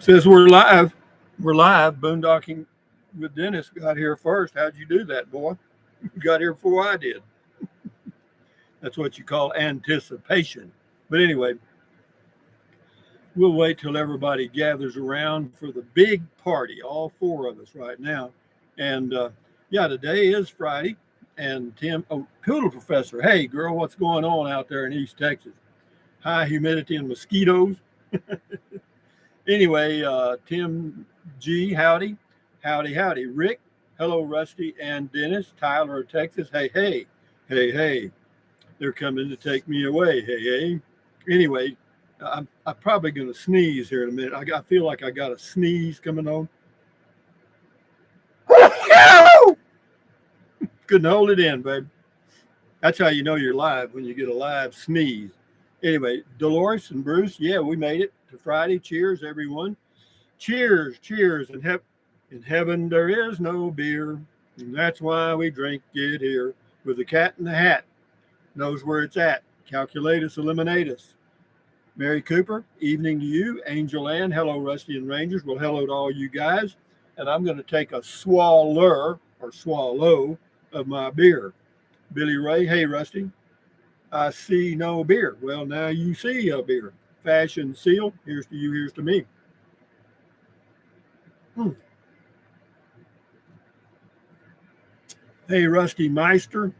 Says we're live. We're live. Boondocking with Dennis got here first. How'd you do that, boy? You got here before I did. That's what you call anticipation. But anyway, we'll wait till everybody gathers around for the big party, all four of us right now. And yeah, today is Friday. And Tim, oh, Poodle Professor, hey, girl, what's going on out there in East Texas? High humidity and mosquitoes. Anyway, Tim G, howdy. Howdy, howdy. Rick, hello, Rusty and Dennis. Tyler of Texas, hey, hey. Hey, hey. They're coming to take me away. Hey, hey. Anyway, I'm probably going to sneeze here in a minute. I feel like I got a sneeze coming on. Couldn't hold it in, babe. That's how you know you're live, when you get a live sneeze. Anyway, Dolores and Bruce, yeah, we made it to Friday. Cheers, everyone. Cheers, cheers. In heaven there is no beer, and that's why we drink it here. With the cat in the hat, knows where it's at. Calculatus, eliminatus. Mary Cooper, evening to you. Angel Ann, hello, Rusty and Rangers. Well, hello to all you guys. And I'm going to take a swallow of my beer. Billy Ray, hey, Rusty. I see no beer. Well, now you see a beer. Fashion Seal, here's to you, here's to me. Hey, Rusty Meister.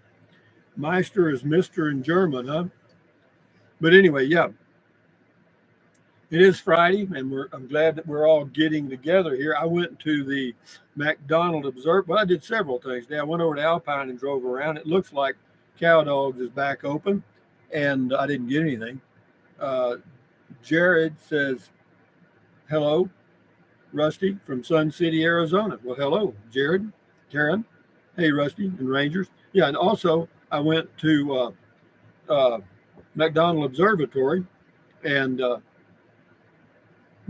Meister is Mr. in German, huh? But anyway, yeah. It is Friday, and I'm glad that we're all getting together here. I went to the McDonald Observer. Well, I did several things today. I went over to Alpine and drove around. It looks like Cow Dogs is back open, and I didn't get anything. Jared says, hello, Rusty from Sun City, Arizona. Well, hello, Jared, Karen. Hey, Rusty and Rangers. Yeah, and also I went to McDonald Observatory and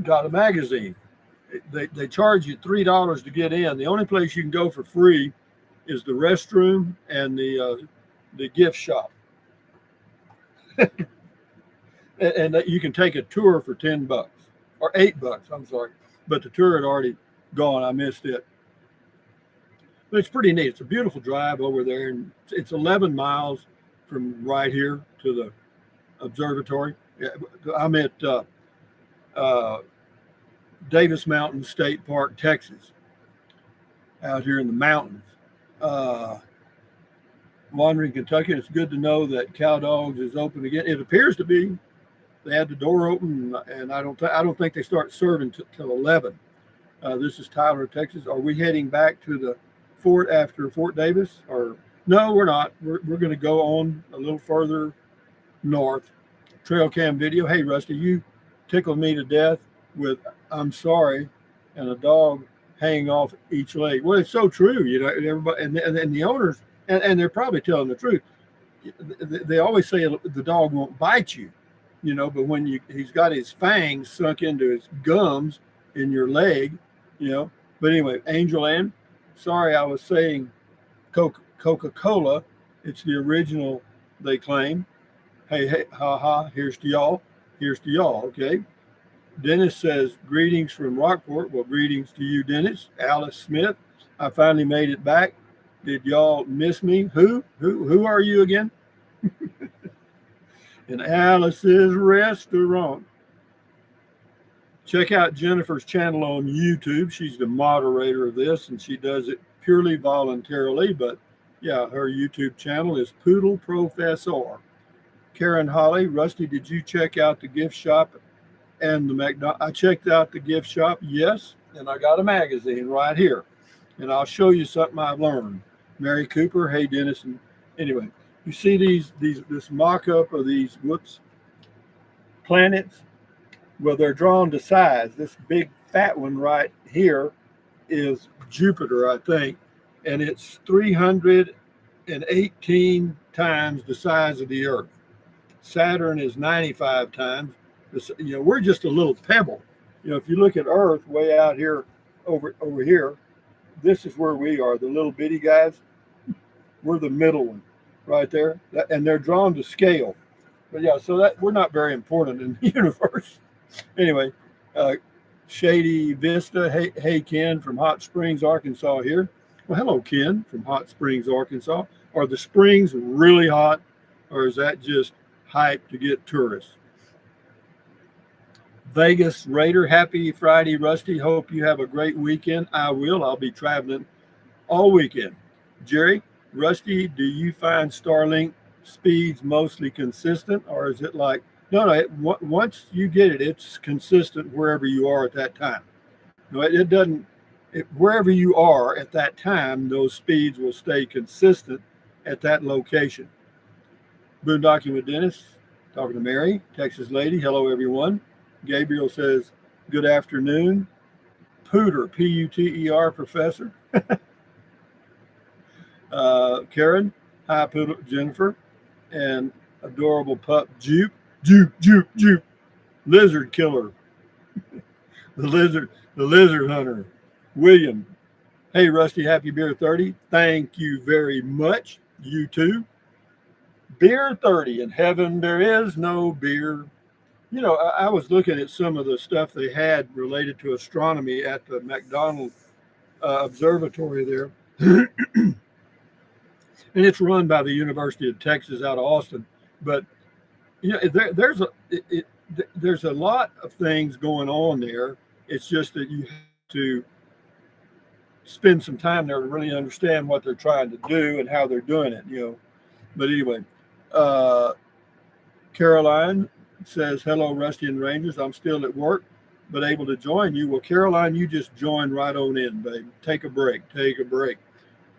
got a magazine. They charge you $3 to get in. The only place you can go for free is the restroom and the gift shop. and you can take a tour for $10 or $8. I'm sorry, but the tour had already gone. I missed it. But it's pretty neat. It's a beautiful drive over there, and it's 11 miles from right here to the observatory. I'm at Davis Mountain State Park, Texas, out here in the mountains. Wandering Kentucky. It's good to know that Cow Dogs is open again. It appears to be. They had the door open, and I don't think they start serving till 11. This is Tyler, Texas. Are we heading back to the fort after Fort Davis? Or no, we're not. We're going to go on a little further north. Trail cam video. Hey, Rusty, you tickled me to death with "I'm sorry" and a dog hanging off each leg. Well, it's so true. You know, everybody and the owners, and they're probably telling the truth. They always say the dog won't bite you, you know, but when he's got his fangs sunk into his gums in your leg, you know. But anyway, Angel Ann, sorry, I was saying Coca-Cola. It's the original, they claim. Hey, hey, ha ha, here's to y'all. Here's to y'all, okay? Dennis says, greetings from Rockport. Well, greetings to you, Dennis. Alice Smith, I finally made it back. Did y'all miss me? Who are you again? In Alice's Restaurant. Check out Jennifer's channel on YouTube. She's the moderator of this, and she does it purely voluntarily. But yeah, her YouTube channel is Poodle Professor. Karen Holly, Rusty, did you check out the gift shop and the McDonald's? I checked out the gift shop, yes, and I got a magazine right here, and I'll show you something I've learned. Mary Cooper, hey Dennis, and anyway, you see this mock-up of these planets. Well, they're drawn to size. This big fat one right here is Jupiter, I think, and it's 318 times the size of the Earth. Saturn is 95 times. You know, we're just a little pebble. You know, if you look at Earth way out here, over here, this is where we are, the little bitty guys. We're the middle one right there, and they're drawn to scale. But yeah, so that we're not very important in the universe. Anyway, Shady Vista. Hey, Ken from Hot Springs, Arkansas here. Well, hello, Ken from Hot Springs, Arkansas. Are the springs really hot, or is that just hype to get tourists? Vegas Raider, happy Friday, Rusty. Hope you have a great weekend. I will. I'll be traveling all weekend. Jerry, Rusty, do you find Starlink speeds mostly consistent, or is it like no? Once you get it, it's consistent wherever you are at that time. No, it doesn't. Wherever you are at that time, those speeds will stay consistent at that location. Boondocking with Dennis, talking to Mary, Texas lady. Hello, everyone. Gabriel says, good afternoon. Pooter, Puter, professor. Karen, hi, Poodle, Jennifer, and adorable pup, Jupe, Jupe, Jupe, Jupe, lizard killer, the lizard hunter, William. Hey, Rusty, happy beer 30. Thank you very much. You too. Beer 30. In heaven, there is no beer. You know, I was looking at some of the stuff they had related to astronomy at the McDonald Observatory there. And it's run by the University of Texas out of Austin. But you know, there's a lot of things going on there. It's just that you have to spend some time there to really understand what they're trying to do and how they're doing it. You know, but anyway, uh, Caroline says, hello, Rusty and Rangers. I'm still at work, but able to join you. Well, Caroline, you just join right on in, babe. Take a break. Take a break.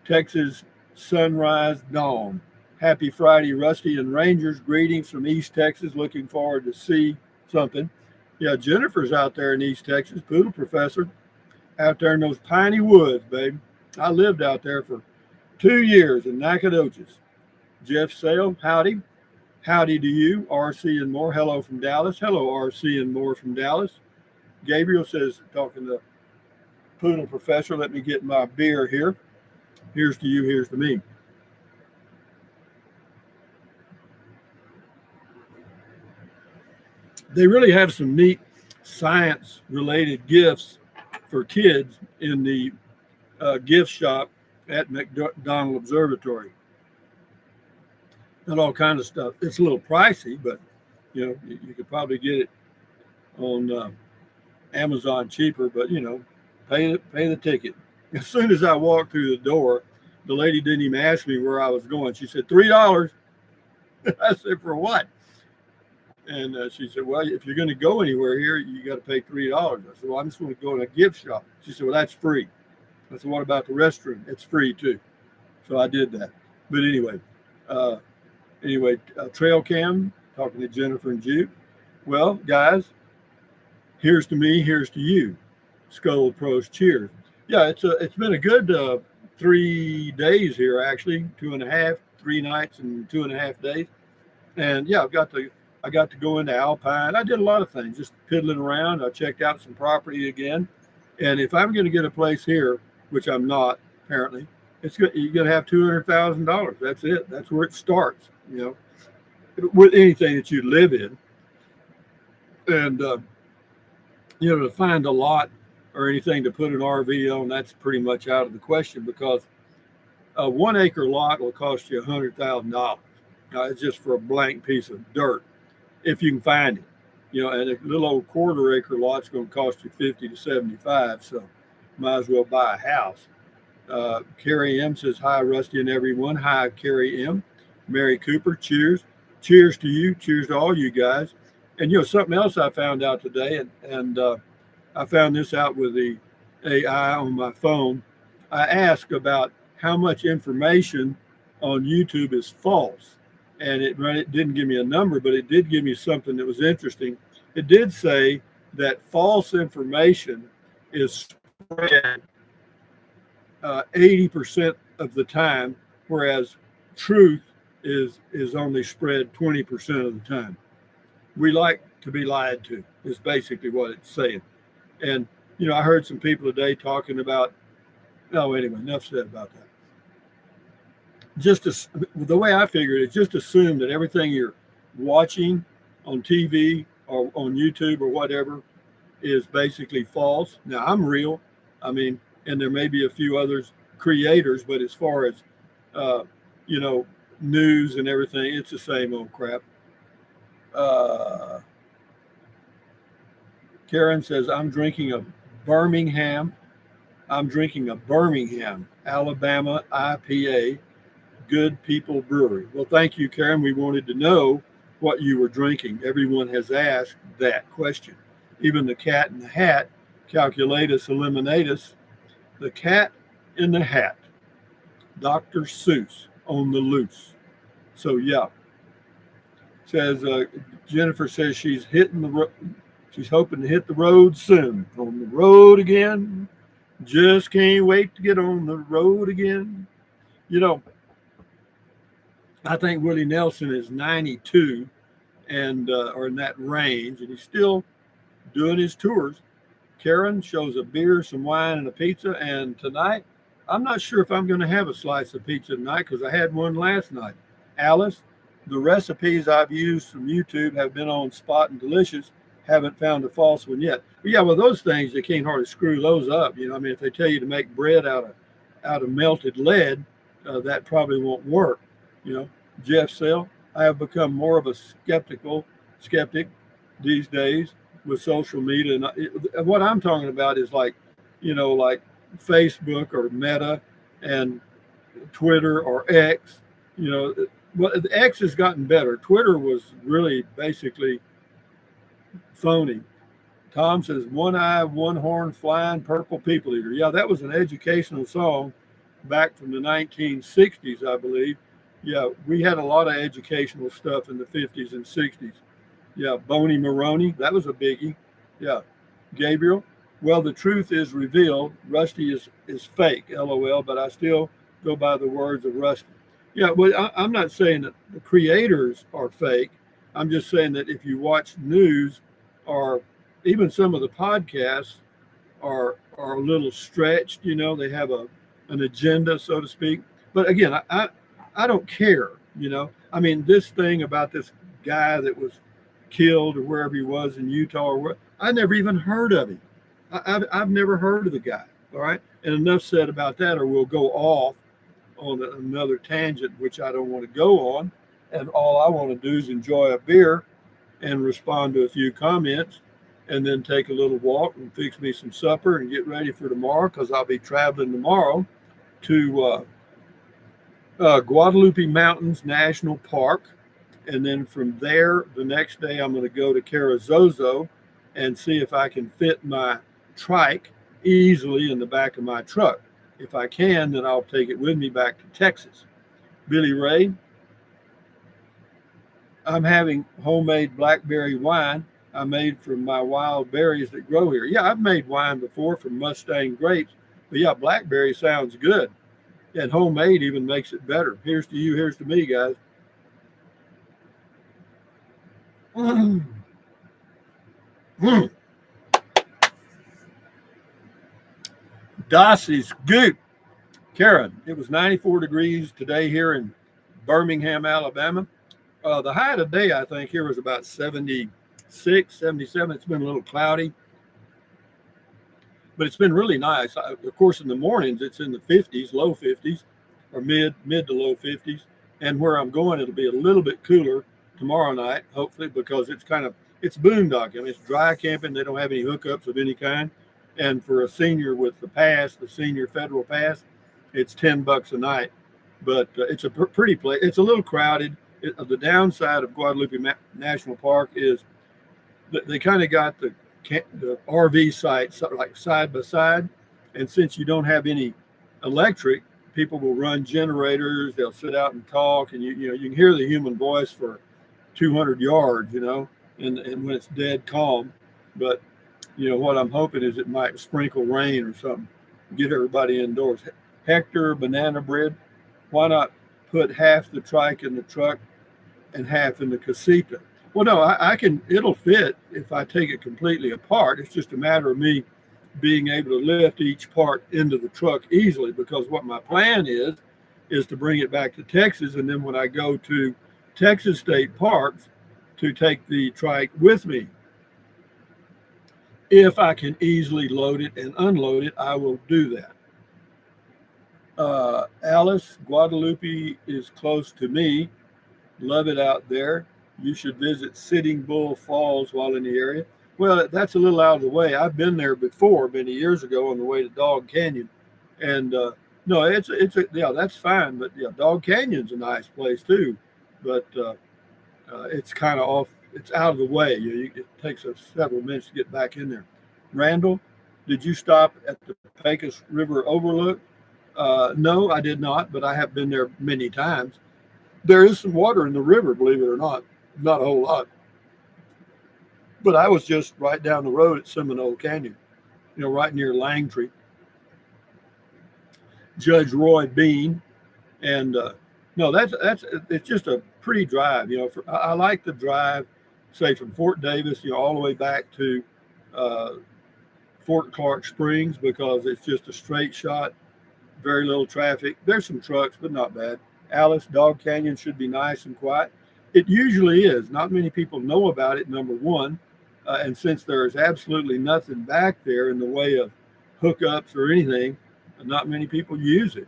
Texas Sunrise Dawn. Happy Friday, Rusty and Rangers. Greetings from East Texas. Looking forward to see something. Yeah, Jennifer's out there in East Texas, Poodle Professor, out there in those piney woods, babe. I lived out there for 2 years in Nacogdoches. Jeff Sale, howdy. Howdy to you, RC and more. Hello from Dallas. Hello, RC and more from Dallas. Gabriel says, talking to Poodle Professor, let me get my beer here. Here's to you, here's to me. They really have some neat science related gifts for kids in the gift shop at McDonald Observatory. And all kind of stuff. It's a little pricey, but you know you could probably get it on Amazon cheaper. But you know, pay the ticket. As soon as I walked through the door, the lady didn't even ask me where I was going. She said $3. I said, for what? And she said, well, if you're going to go anywhere here, you got to pay $3. I said, well, I'm just going to go in a gift shop. She said, well, that's free. I said, what about the restroom? It's free too. So I did that. But anyway, trail cam, talking to Jennifer and Jude. Well, guys, here's to me, here's to you. Skull Pros, cheers. Yeah, it's been a good 3 days here, actually, 2.5, 3 nights and 2.5 days. And yeah, I got to go into Alpine. I did a lot of things, just piddling around. I checked out some property again. And if I'm going to get a place here, which I'm not apparently, you're going to have $200,000. That's it. That's where it starts. You know, with anything that you live in. And you know, to find a lot or anything to put an RV on, that's pretty much out of the question, because a 1 acre lot will cost you $100,000. It's just for a blank piece of dirt, if you can find it. You know, and a little old quarter acre lot's going to cost you 50 to 75. So might as well buy a house. Carrie M says, hi, Rusty and everyone. Hi, Carrie M. Mary Cooper, cheers. Cheers to you. Cheers to all you guys. And, you know, something else I found out today, and I found this out with the AI on my phone. I asked about how much information on YouTube is false. And it didn't give me a number, but it did give me something that was interesting. It did say that false information is spread 80% of the time, whereas truth is only spread 20% of the time. We like to be lied to, is basically what it's saying. And, you know, I heard some people today talking about, anyway, enough said about that. The way I figured it, just assume that everything you're watching on TV or on YouTube or whatever is basically false. Now I'm real. I mean, and there may be a few others creators, but as far as uh, you know, news and everything, it's the same old crap. Uh, Karen says Birmingham. I'm drinking a Birmingham, Alabama IPA. Good People Brewery. Well, thank you, Karen. We wanted to know what you were drinking. Everyone has asked that question. Even the cat in the hat, calculatus eliminatus, the cat in the hat, Dr. Seuss on the loose. So, yeah, says Jennifer says she's hoping to hit the road soon. On the road again. Just can't wait to get on the road again. You know, I think Willie Nelson is 92 and or in that range, and he's still doing his tours. Karen shows a beer, some wine, and a pizza. And tonight, I'm not sure if I'm going to have a slice of pizza tonight because I had one last night. Alice, the recipes I've used from YouTube have been on Spot and Delicious. Haven't found a false one yet. But yeah, well, those things they can't hardly screw those up. You know, I mean, if they tell you to make bread out of melted lead, that probably won't work. You know, Jeff Sell, I have become more of a skeptic these days with social media. And what I'm talking about is like, like Facebook or Meta and Twitter or X. You know, well, the X has gotten better. Twitter was really basically phony. Tom says, one eye, one horn, flying purple people eater. Yeah, that was an educational song back from the 1960s, I believe. Yeah, we had a lot of educational stuff in the 50s and 60s. Yeah, Boney Maroney, that was a biggie. Yeah, Gabriel, well, the truth is revealed. Rusty is fake, LOL, but I still go by the words of Rusty. Yeah, well, I'm not saying that the creators are fake. I'm just saying that if you watch news or even some of the podcasts are a little stretched, they have an agenda, so to speak. But again, I don't care, I mean, this thing about this guy that was killed or wherever he was in Utah or what, I never even heard of him. I've never heard of the guy. All right. And enough said about that, or we'll go off on another tangent, which I don't want to go on. And all I want to do is enjoy a beer and respond to a few comments and then take a little walk and fix me some supper and get ready for tomorrow because I'll be traveling tomorrow to Guadalupe Mountains National Park. And then from there, the next day, I'm going to go to Carrizozo and see if I can fit my trike easily in the back of my truck. If I can, then I'll take it with me back to Texas. Billy Ray, I'm having homemade blackberry wine I made from my wild berries that grow here. Yeah, I've made wine before from Mustang grapes, but yeah, blackberry sounds good. And homemade even makes it better. Here's to you, here's to me, guys. Das is good. Karen, it was 94 degrees today here in Birmingham, Alabama. The high today, I think, here was about 76, 77. It's been a little cloudy, but it's been really nice. Of course, in the mornings, it's in the 50s, low 50s, or mid to low 50s. And where I'm going, it'll be a little bit cooler tomorrow night, hopefully, because it's boondocking. I mean, it's dry camping. They don't have any hookups of any kind. And for a senior with the senior federal pass, it's $10 a night. But it's a pretty place. It's a little crowded. The downside of Guadalupe National Park is that they kind of got the RV sites like side by side. And since you don't have any electric, people will run generators. They'll sit out and talk, and you can hear the human voice for 200 yards, and when it's dead calm. But what I'm hoping is it might sprinkle rain or something, get everybody indoors. Hector, banana bread, why not put half the trike in the truck and half in the casita? Well, no, I can, it'll fit if I take it completely apart. It's just a matter of me being able to lift each part into the truck easily, because what my plan is to bring it back to Texas. And then when I go to Texas State Parks, to take the trike with me. If I can easily load it and unload it, I will do that. Alice, Guadalupe is close to me. Love it out there. You should visit Sitting Bull Falls while in the area. Well, that's a little out of the way. I've been there before, many years ago, on the way to Dog Canyon, and no, it's a yeah, that's fine. But yeah, Dog Canyon's a nice place too, but it's kind of off. It's out of the way. It takes us several minutes to get back in there. Randall, did you stop at the Pecos River Overlook? No, I did not, but I have been there many times. There is some water in the river, believe it or not. Not a whole lot. But I was just right down the road at Seminole Canyon, right near Langtree. Judge Roy Bean. And no, that's it's just a pretty drive. I like the drive, say from Fort Davis, all the way back to uh, Fort Clark Springs, because it's just a straight shot, very little traffic. There's some trucks, but not bad. Alice, Dog Canyon should be nice and quiet. It usually is. Not many people know about it, number one. And since there is absolutely nothing back there in the way of hookups or anything, not many people use it.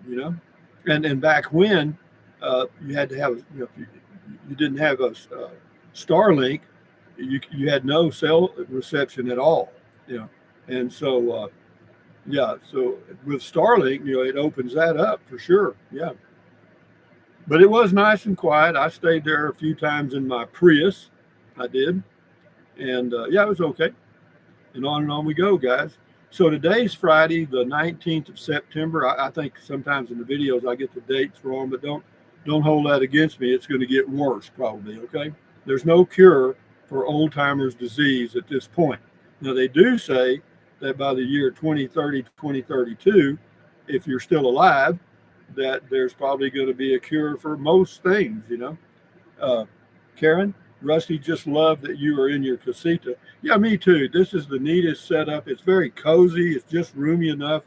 And back when you had to have, you didn't have a Starlink, you had no cell reception at all. You know, and so yeah, so with Starlink, it opens that up for sure. Yeah, but it was nice and quiet. I stayed there a few times in my Prius. I did, and yeah, it was okay. And on we go, guys. So today's Friday, the 19th of September. I think sometimes in the videos I get the dates wrong, but don't hold that against me. It's going to get worse probably. Okay, there's no cure for old timers disease at this point. Now they do say that by the year 2030, 2032, if you're still alive, that there's probably going to be a cure for most things. Uh, Karen, Rusty just loved that you are in your casita. Yeah, me too. This is the neatest setup. It's very cozy. It's just roomy enough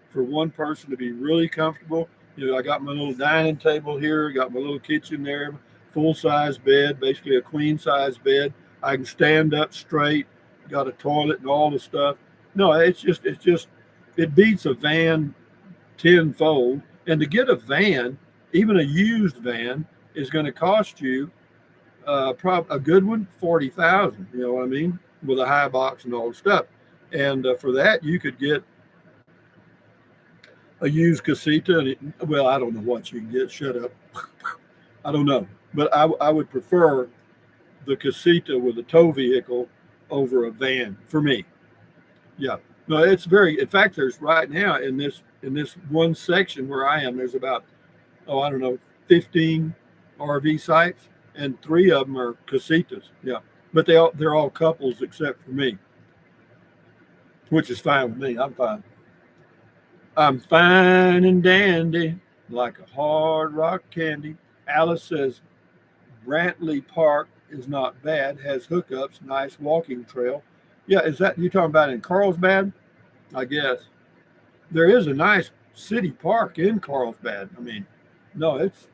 for one person to be really comfortable. I got my little dining table here, got my little kitchen there, full size bed, basically a queen size bed. I can stand up straight, got a toilet and all the stuff. No, it beats a van tenfold. And to get a van, even a used van, is going to cost you a good one, 40,000. You know what I mean, with a high box and all the stuff. And for that, you could get a used casita. Well, I don't know what you can get. Shut up. I don't know, but I would prefer the casita with a tow vehicle over a van for me. Yeah. No, it's very. In fact, there's right now in this one section where I am, there's about, I don't know, 15 RV sites, and three of them are casitas. Yeah, but they're all couples except for me, which is fine with me. I'm fine. I'm fine and dandy, like a hard rock candy. Alice says Brantley Park is not bad, has hookups, nice walking trail. Yeah, is that you talking about in Carlsbad? I guess there is a nice city park in Carlsbad. I mean, no, it's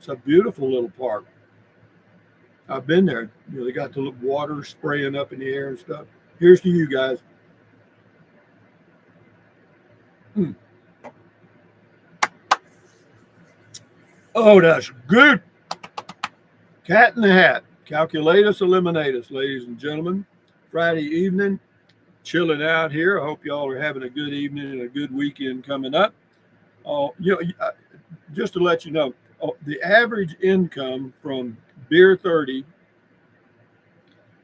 a beautiful little park. I've been there. They got the water spraying up in the air and stuff. Here's to you guys. Mm. Oh, that's good. Cat in the Hat. Calculatus, eliminatus, ladies and gentlemen. Friday evening, chilling out here. I hope y'all are having a good evening and a good weekend coming up. Just to let you know, the average income from Beer 30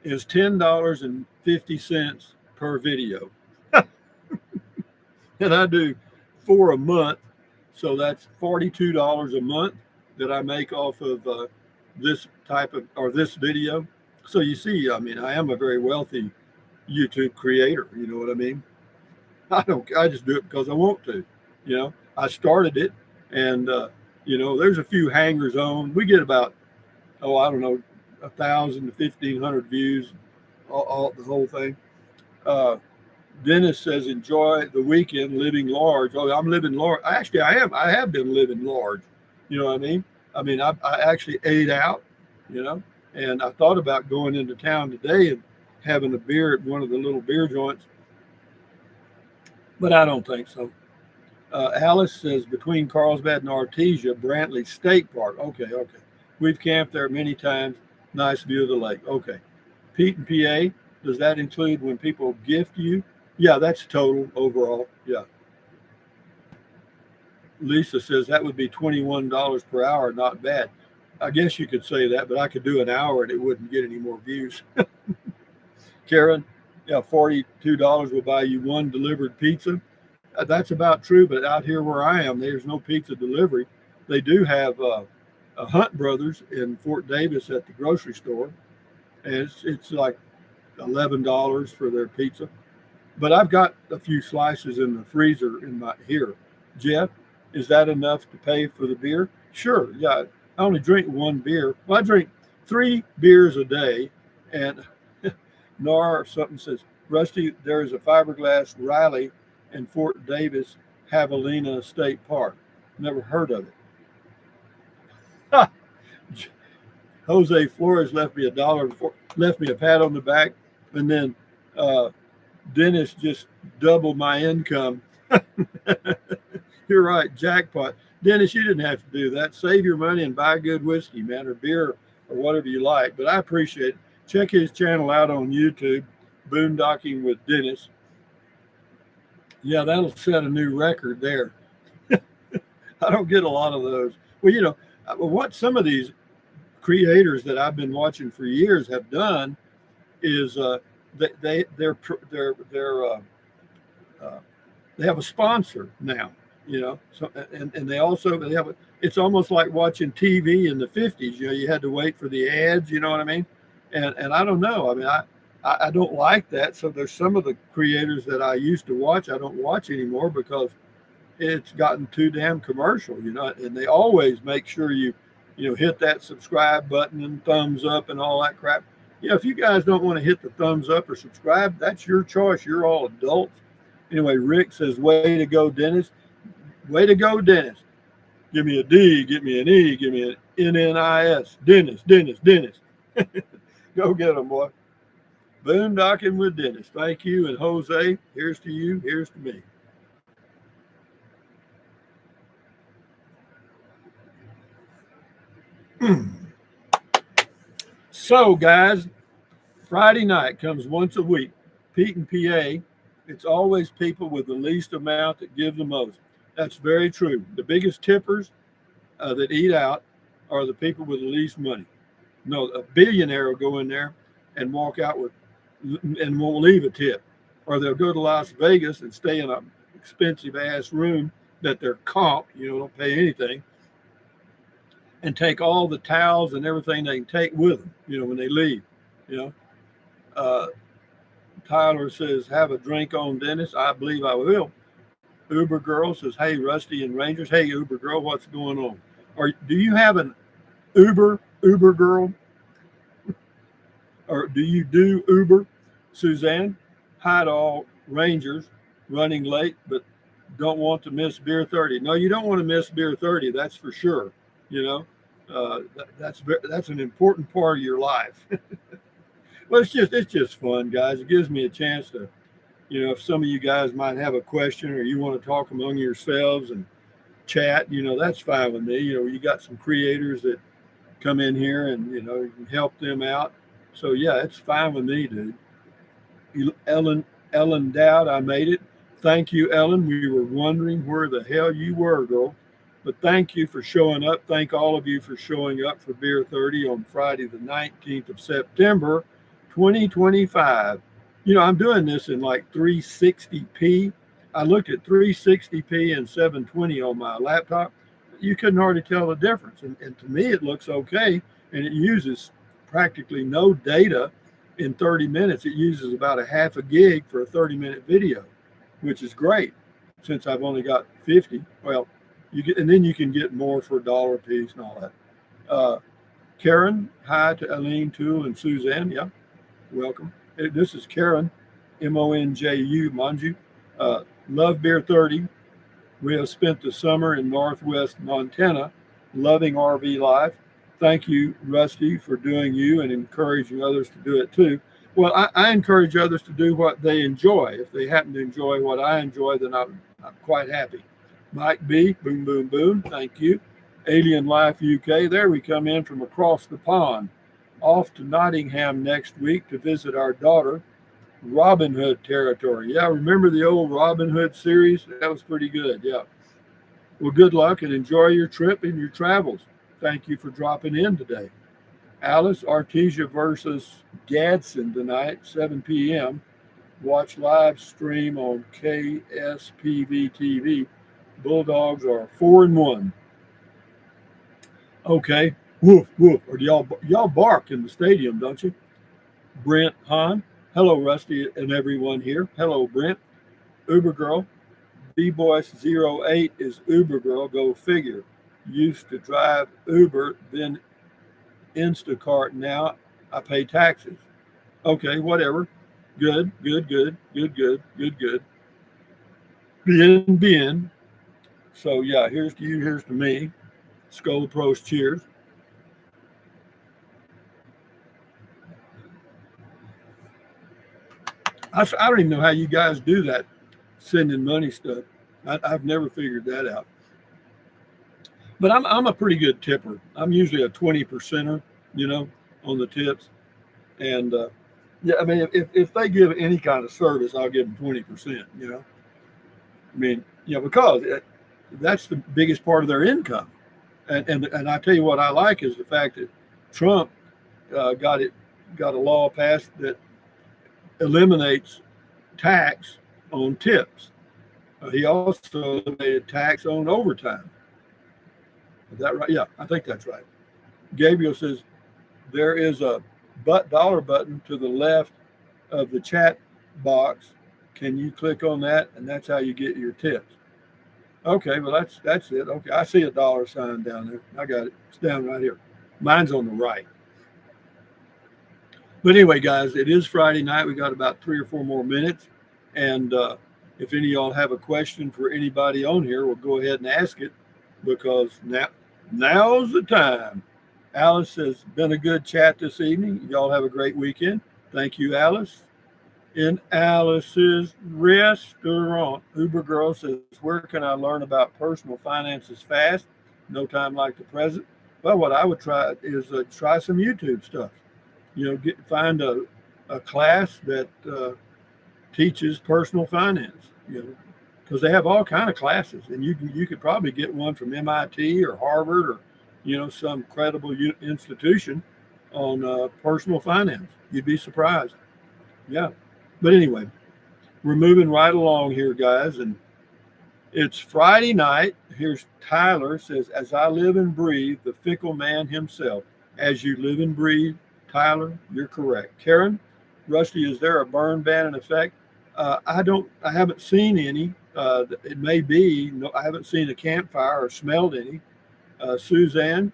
is $10.50 per video. And I do 4 a month. So that's $42 a month that I make off of this type of, or this video. So you see, I mean, I am a very wealthy YouTube creator. You know what I mean? I just do it because I want to. I started it, and there's a few hangers on. We get about, I don't know, 1,000 to 1,500 views, all the whole thing. Dennis says, enjoy the weekend living large. Oh, I'm living large. Actually, I am. I have been living large. You know what I mean? I actually ate out, and I thought about going into town today and having a beer at one of the little beer joints, but I don't think so. Alice says between Carlsbad and Artesia, Brantley State Park. Okay, okay. We've camped there many times. Nice view of the lake. Okay. Pete and PA, does that include when people gift you? Yeah, that's total overall. Yeah. Lisa says that would be $21 per hour. Not bad. I guess you could say that, but I could do an hour and it wouldn't get any more views. Karen, yeah, $42 will buy you one delivered pizza. That's about true, but out here where I am, there's no pizza delivery. They do have a Hunt Brothers in Fort Davis at the grocery store, and it's like $11 for their pizza. But I've got a few slices in the freezer in my here. Jeff, is that enough to pay for the beer? Sure. Yeah, I only drink one beer. Well, I drink 3 beers a day, and Nar or something says, Rusty, there is a fiberglass Riley in Fort Davis, Javelina State Park. Never heard of it. Jose Flores left me left me a pat on the back, and then Dennis just doubled my income. You're right, jackpot. Dennis, you didn't have to do that. Save your money and buy good whiskey, man, or beer, or whatever you like. But I appreciate it. Check his channel out on YouTube, Boondocking with Dennis. Yeah, that'll set a new record there. I don't get a lot of those. Well, what some of these creators that I've been watching for years have done is they have a sponsor now, So and they have it's almost like watching TV in the 50s. You had to wait for the ads. You know what I mean? And I don't know. I mean, I don't like that. So there's some of the creators that I used to watch I don't watch anymore because it's gotten too damn commercial. And they always make sure you hit that subscribe button and thumbs up and all that crap. If you guys don't want to hit the thumbs up or subscribe, that's your choice. You're all adults. Anyway, Rick says, way to go, Dennis. Way to go, Dennis. Give me a D, give me an E, give me an NNIS. Dennis. Go get them, boy. Boondocking with Dennis. Thank you. And Jose, here's to you. Here's to me. So, guys, Friday night comes once a week. Pete and PA, it's always people with the least amount that give the most. That's very true. The biggest tippers that eat out are the people with the least money. No, a billionaire will go in there and walk out with and won't leave a tip. Or they'll go to Las Vegas and stay in an expensive ass room that they're comped, don't pay anything, and take all the towels and everything they can take with them, when they leave. Tyler says, have a drink on Dennis. I believe I will. Uber Girl says, hey, Rusty and Rangers. Hey, Uber Girl, what's going on? Or do you have an Uber Girl? Or do you do Uber? Suzanne, hi to all Rangers running late, but don't want to miss Beer 30. No, you don't want to miss Beer 30. That's for sure. That's an important part of your life. Well, it's just fun, guys. It gives me a chance to, if some of you guys might have a question or you want to talk among yourselves and chat, that's fine with me. You got some creators that come in here and, you can help them out. So, yeah, it's fine with me, dude. Ellen Dowd, I made it. Thank you, Ellen. We were wondering where the hell you were, girl. But thank you for showing up. Thank all of you for showing up for Beer 30 on Friday, the 19th of September, 2025. I'm doing this in like 360p. I looked at 360p and 720 on my laptop. You couldn't hardly tell the difference. And to me, it looks okay. And it uses practically no data in 30 minutes. It uses about a half a gig for a 30-minute video, which is great since I've only got 50. Well, and then you can get more for $1 a piece and all that. Karen, hi to Eileen, Tool, and Suzanne. Yeah, welcome. This is Karen, Monju, Manju. Love Beer 30. We have spent the summer in Northwest Montana, loving RV life. Thank you, Rusty, for doing you and encouraging others to do it too. Well, I encourage others to do what they enjoy. If they happen to enjoy what I enjoy, then I'm quite happy. Mike B, boom, boom, boom. Thank you. Alien Life UK. There we come in from across the pond. Off to Nottingham next week to visit our daughter. Robin Hood territory. Yeah, remember the old Robin Hood series? That was pretty good. Yeah. Well, good luck and enjoy your trip and your travels. Thank you for dropping in today. Alice, Artesia versus Gadsden tonight, 7 p.m. Watch live stream on KSPV TV. Bulldogs are 4-1. Okay. Woof, woof. Or do y'all bark in the stadium, don't you? Brent Hahn. Hello, Rusty and everyone here. Hello, Brent. Uber Girl. B-Boyce08 is Uber Girl. Go figure. Used to drive Uber, then Instacart. Now I pay taxes. Okay, whatever. Good, good, good, good, good, good, good. Bien, bien. So yeah, here's to you, here's to me. Skull pros, cheers. I don't even know how you guys do that, sending money stuff. I've never figured that out. But I'm a pretty good tipper. I'm usually a 20 percenter, you know, on the tips. And yeah, I mean, if they give any kind of service, I'll give them 20%. You know, I mean, because that's the biggest part of their income. And I tell you what I like is the fact that Trump got a law passed that eliminates tax on tips. He also eliminated tax on overtime. Is that right? Yeah, I think that's right. Gabriel says there is a dollar button to the left of the chat box. Can you click on that? And that's how you get your tips. Okay, well that's it. Okay, I see a dollar sign down there. I got it. It's down right here. Mine's on the right. But anyway, guys, it is Friday night. We got about 3 or 4 more minutes, and if any of y'all have a question for anybody on here, we'll go ahead and ask it because now's the time. Alice says, been a good chat this evening. Y'all have a great weekend. Thank you, Alice. In Alice's restaurant, Uber Girl says, where can I learn about personal finances fast? No time like the present. Well, what I would try is try some YouTube stuff. Find a class that teaches personal finance. Because they have all kind of classes, and you could probably get one from MIT or Harvard or some credible institution on personal finance. You'd be surprised. Yeah, but anyway, we're moving right along here, guys, and it's Friday night. Here's Tyler says, as I live and breathe, the fickle man himself. As you live and breathe, Tyler, you're correct. Karen, Rusty, is there a burn ban in effect? I haven't seen any. It may be. No, I haven't seen a campfire or smelled any. Suzanne,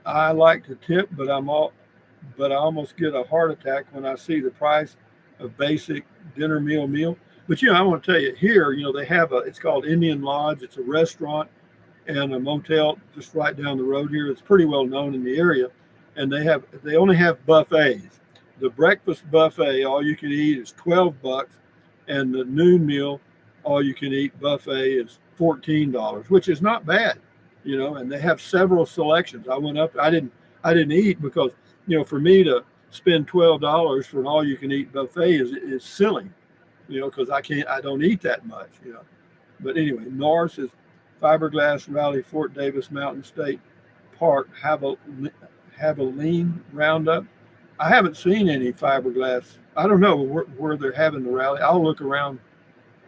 I like to tip, but I almost get a heart attack when I see the price of basic dinner meal. But I want to tell you here, they have it's called Indian Lodge. It's a restaurant and a motel just right down the road here. It's pretty well known in the area, and they only have buffets. The breakfast buffet, all you can eat, is $12, and the noon meal, all you can eat buffet is $14, which is not bad, And they have several selections. I went up. I didn't eat because for me to spend $12 for an all you can eat buffet is silly, because I don't eat that much. But anyway, Norris is Fiberglass Rally, Fort Davis Mountain State Park, have a lean roundup. I haven't seen any fiberglass. I don't know where they're having the rally. I'll look around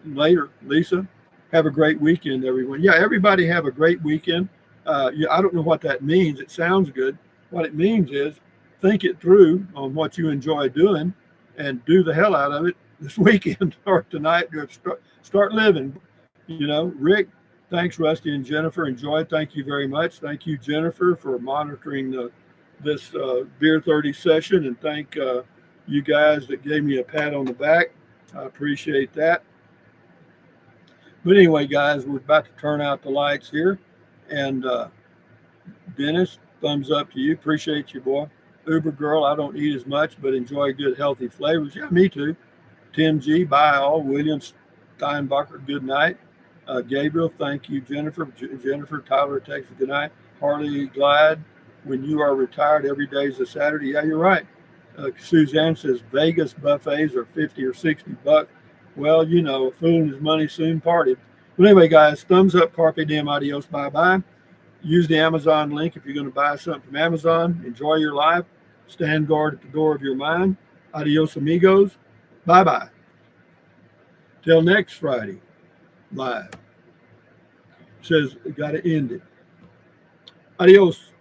later. Lisa, have a great weekend, everyone. Yeah, everybody have a great weekend. I don't know what that means. It sounds good. What it means is think it through on what you enjoy doing and do the hell out of it this weekend or tonight. Start living. Rick, thanks, Rusty and Jennifer. Enjoy. Thank you very much. Thank you, Jennifer, for monitoring this Beer 30 session, and thank you guys that gave me a pat on the back. I appreciate that. But anyway, guys, we're about to turn out the lights here, and Dennis, thumbs up to you. Appreciate you, boy. Uber Girl, I don't eat as much, but enjoy good, healthy flavors. Yeah, me too. Tim G, bye all. William Steinbacher, good night. Gabriel, thank you. Jennifer, Tyler, Texas, good night. Harley, glad when you are retired, every day is a Saturday. Yeah, you're right. Suzanne says Vegas buffets are 50 or 60 bucks. Well, you know, a fool and his money soon parted. But anyway, guys, thumbs up, carpe diem, adios, bye bye. Use the Amazon link if you're going to buy something from Amazon. Enjoy your life. Stand guard at the door of your mind. Adios, amigos. Bye bye. Till next Friday, live. Says, got to end it. Adios.